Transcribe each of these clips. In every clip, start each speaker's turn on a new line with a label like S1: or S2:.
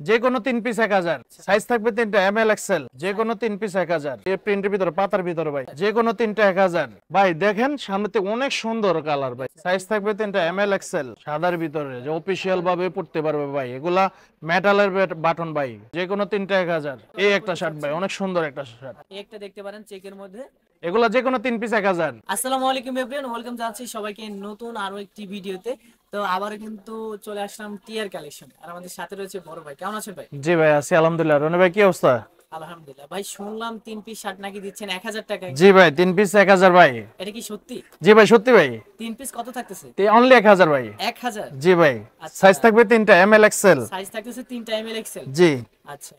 S1: যে কোনো 3 piece 1000, size থাকবে 3টা, এম এল এক্সেল, যে কোনো 3 পিস 1000। এই প্রিন্টের ভিতরে, পাতার ভিতরে ভাই, যে কোনো 3টা 1000। ভাই দেখেন সামনেতে অনেক সুন্দর কালার ভাই, সাইজ থাকবে 3টা, এম এল এক্সেল, সাদার ভিতরে, যে অফিশিয়াল ভাবে পড়তে পারবে ভাই। এগুলা মেটালের বাটন ভাই, যে কোনো 3টা 1000। এই একটা শার্ট ভাই, অনেক সুন্দর একটা শার্ট,
S2: একটা দেখতে পারেন চেকের মধ্যে।
S1: এগুলা যে কোনো 3 পিস 1000।
S2: আসসালামু আলাইকুম এভরিওয়ান, ওয়েলকাম জানাচ্ছি সবাইকে নতুন আরো একটি ভিডিওতে। তো আবারও কিন্তু চলে আসলাম টিয়ার কালেকশন, আর আমাদের সাথে রয়েছে বড় ভাই। কেমন আছেন ভাই?
S1: জি ভাই, আছি আলহামদুলিল্লাহ। রনি ভাই কি অবস্থা?
S2: আলহামদুলিল্লাহ। ভাই শুনলাম 3 পিস শার্ট নাকি দিচ্ছেন 1000 টাকায়।
S1: জি ভাই, 3 পিস 1000 ভাই।
S2: এটা কি সত্যি?
S1: জি ভাই, সত্যি ভাই।
S2: 3 পিস কত থাকতেছে?
S1: অনলি 1000 ভাই।
S2: 1000?
S1: জি ভাই।
S2: আচ্ছা,
S1: সাইজ থাকবে 3টা, এম এল এক্সেল।
S2: সাইজ থাকতেছে 3টা, এম এল এক্সেল।
S1: জি,
S2: আচ্ছা,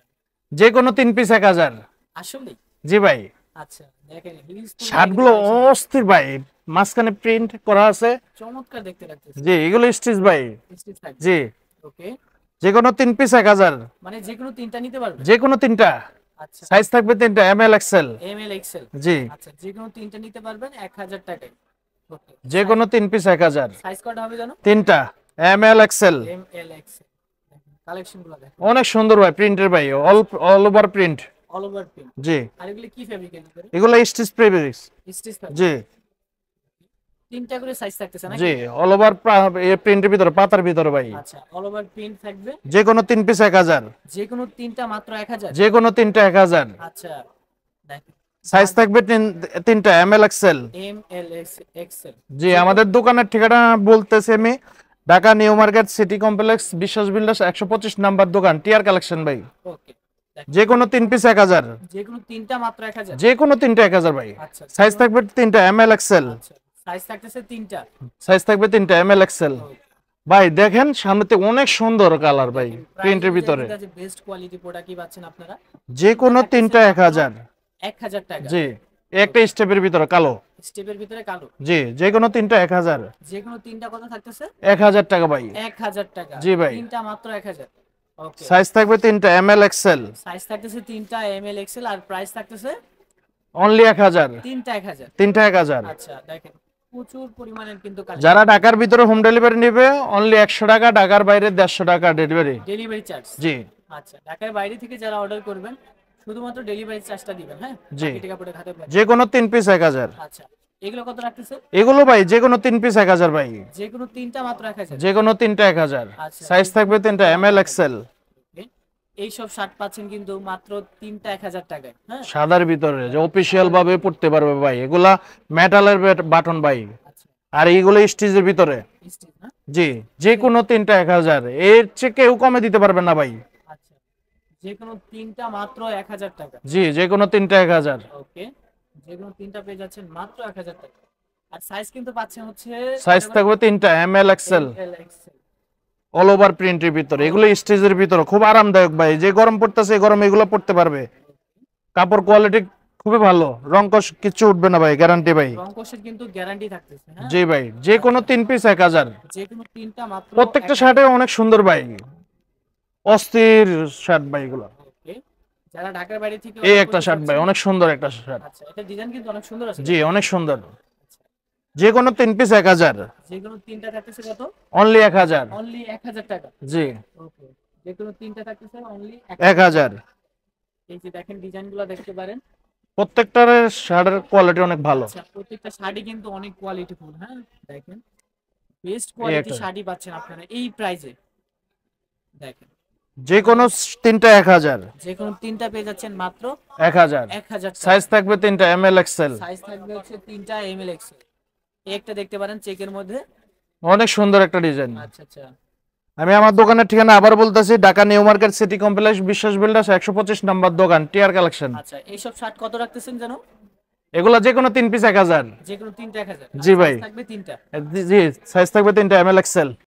S1: যে কোনো 3 পিস 1000।
S2: আসলে?
S1: জি ভাই।
S2: আচ্ছা, দেখেন হিউজ পরিমাণে
S1: শার্টগুলো
S2: কালেকশন,
S1: অস্থির ভাই, মাঝখানে প্রিন্ট করা আছে।
S2: চমৎকার দেখতে লাগতেছে।
S1: জি, এগুলো স্টিচ ভাই।
S2: স্টিচ থাকবে?
S1: জি,
S2: ওকে,
S1: যে কোনো 3 পিস 1000।
S2: মানে যে কোনো 3টা নিতে পারবে?
S1: যে কোনো 3টা,
S2: আচ্ছা,
S1: সাইজ থাকবে 3টা, M L XL.
S2: M L XL.
S1: জি,
S2: আচ্ছা, যে কোনো 3টা নিতে পারবেন 1000 টাকায়। ওকে,
S1: যে কোনো 3 পিস 1000।
S2: সাইজ কয়টা হবে জানো?
S1: 3টা, M L XL.
S2: M L XL. Collection গুলো দেখেন,
S1: অনেক সুন্দর ভাই, প্রিন্টের ভাই, all over print.
S2: All over print.
S1: জি,
S2: আর এগুলো কি ফেব্রিকের ভিতরে?
S1: এগুলো স্টিচ ফেব্রিক্স।
S2: Stitch fabric.
S1: জি।
S2: 3টা করে সাইজ থাকতেছে নাকি?
S1: জি, অল ওভার প্রিন্টের ভিতরে, পাতার ভিতরে ভাই,
S2: আচ্ছা, অল ওভার প্রিন্ট থাকবে।
S1: যে কোনো 3 পিস 1000।
S2: যে কোনো 3টা মাত্র 1000?
S1: যে কোনো 3টা 1000।
S2: আচ্ছা, দেখেন
S1: সাইজ থাকবে 3টা, M L XL.
S2: M L XL.
S1: জি,
S2: যে কোনো
S1: আমাদের দোকানের ঠিকানা বলতেছি আমি, Dhaka new market city complex, Biswas builders, 125 number দোকান, টিআর কালেকশন ভাই।
S2: ওকে, দেখেন
S1: যে কোনো 3 পিস 1000।
S2: যে কোনো 3টা মাত্র 1000?
S1: যে কোনো 3টা 1000 ভাই।
S2: আচ্ছা, যে
S1: সাইজ
S2: কোনো,
S1: থাকবে 3টা, এম এল এক্সেল।
S2: আচ্ছা, সাইজ থাকতেছে 3টা।
S1: সাইজ থাকবে 3টা, এম এল এক্সেল। ভাই দেখেন সামনেতে অনেক সুন্দর কালার ভাই, প্রিন্টের ভিতরে,
S2: বেস্ট কোয়ালিটি প্রোডাক্টই পাচ্ছেন আপনারা।
S1: যে কোনো 3টা
S2: মাত্র
S1: 1000।
S2: 1000 টাকা।
S1: জি, একটা স্টেপের ভিতরে কালো।
S2: স্টেপের ভিতরে কালো।
S1: জি, যে কোনো 3টা 1000।
S2: যে কোনো 3টা কত থাকতেছে?
S1: 1000 টাকা ভাই।
S2: 1000 টাকা।
S1: জি ভাই।
S2: 3টা মাত্র 1000। ওকে,
S1: সাইজ থাকবে 3টা, এম এল এক্সেল।
S2: সাইজ থাকতেছে 3টা, এম এল এক্সেল, আর প্রাইস থাকতেছে
S1: অনলি 1000।
S2: 3টা 1000।
S1: 3টা 1000।
S2: আচ্ছা, দেখেন প্রচুর পরিমাণের কিন্তু কালেকশন।
S1: যারা ঢাকার ভিতরে হোম ডেলিভারি নেবে অনলি 100 টাকা, ঢাকার বাইরে 150 টাকা ডেলিভারি।
S2: Delivery charge?
S1: জি।
S2: আচ্ছা, ঢাকার বাইরে থেকে যারা অর্ডার করবেন শুধুমাত্র ডেলিভারি চার্জটা দিবেন, হ্যাঁ?
S1: জি,
S2: বাকি টাকা পরে খাতে পাবেন।
S1: যে কোনো 3 পিস 1000।
S2: আচ্ছা, এগুলো কত রাখতেছে?
S1: এগুলো ভাই যে কোনো 3 পিস 1000 ভাই।
S2: যে কোনো 3টা মাত্র 1000?
S1: যে কোনো 3টা 1000।
S2: আচ্ছা,
S1: সাইজ থাকবে 3টা, এম এল এক্সেল।
S2: এই সব শার্ট পাচ্ছেন কিন্তু মাত্র 3টা 1000 টাকায়, হ্যাঁ?
S1: সাদার ভিতরে, যে অফিশিয়াল ভাবে পড়তে পারবে ভাই। এগুলা মেটালের বাটন ভাই,
S2: আচ্ছা,
S1: আর এইগুলো স্টিচের ভিতরে।
S2: স্টিচ না?
S1: জি, যে কোনো 3টা 1000, এর চেয়ে কেউ কমে দিতে পারবে না ভাই।
S2: আচ্ছা, যে কোনো 3টা মাত্র 1000 টাকা।
S1: জি, যে কোনো 3টা 1000।
S2: ওকে, যে কোনো 3টা পেয়ে যাচ্ছেন মাত্র 1000 টাকা। আর সাইজ কিন্তু পাচ্ছেন হচ্ছে
S1: সাইজ থাকবে 3টা, M L XL,
S2: L XL.
S1: All over প্রিন্টের ভিতরে। এগুলো স্টিচের ভিতরে, খুব আরামদায়ক ভাই। যে গরম পড়তেছে এই গরমে এগুলো পড়তে পারবে। কাপড় কোয়ালিটি খুবই ভালো, রং কষ কিছু উঠবে না ভাই, গ্যারান্টি ভাই।
S2: রংকশের কিন্তু গ্যারান্টি থাকতেছে, হ্যাঁ?
S1: জি ভাই, যে কোনো 3 পিস 1000।
S2: যে কোনো 3টা মাত্র
S1: প্রত্যেকটা
S2: 1000।
S1: শার্টে অনেক সুন্দর ভাই, অস্থির শার্ট ভাই এগুলো।
S2: ওকে, যারা ঢাকার বাইরে থেকে
S1: এই
S2: অর্ডার
S1: একটা
S2: করতে
S1: শার্ট ভাই,
S2: চাচ্ছেন।
S1: অনেক সুন্দর একটা শার্ট।
S2: আচ্ছা, এটা ডিজাইন কিন্তু অনেক সুন্দর আছে।
S1: জি, অনেক সুন্দর।
S2: আচ্ছা,
S1: যে কোনো 3 পিস 1000।
S2: যে কোনো 3টা থাকতেছে কত?
S1: অনলি 1000।
S2: অনলি 1000 টাকা।
S1: জি,
S2: ওকে, যে কোনো 3টা থাকতেছে অনলি
S1: 1000।
S2: এই যে দেখেন ডিজাইনগুলো দেখতে পারেন।
S1: প্রত্যেকটার শার্টের কোয়ালিটি অনেক ভালো।
S2: আচ্ছা, প্রত্যেকটা শাড়ি কিন্তু অনেক কোয়ালিটিফুল, হ্যাঁ? দেখেন বেস্ট
S1: এই
S2: কোয়ালিটি
S1: একটা,
S2: শাড়ি পাচ্ছেন আপনারা এই প্রাইজে। দেখেন
S1: যে কোনো 3টা 1000।
S2: যে কোনো 3টা পেয়ে যাচ্ছেন মাত্র
S1: 1000।
S2: 1000
S1: সাইজ
S2: টাকা।
S1: থাকবে 3টা, এম এল এক্সেল।
S2: সাইজ থাকবে হচ্ছে 3টা, এম এল এক্সেল। একটা দেখতে পারেন চেকের মধ্যে।
S1: অনেক সুন্দর একটা ডিজাইন।
S2: আচ্ছা, আচ্ছা,
S1: আমি আমার দোকানের ঠিকানা আবার বলতেছি, Dhaka new market city complex, Biswas builders, 125 number দোকান, টিআর কালেকশন।
S2: আচ্ছা, এইসব শার্ট কত রাখতেছেন জানো?
S1: এগুলা যে কোনো 3 পিস 1000।
S2: যে কোনো 3টা 1000। আর
S1: জি ভাই।
S2: সাইজ থাকবে 3টা।
S1: জি, সাইজ থাকবে 3টা, এম এল এক্সেল।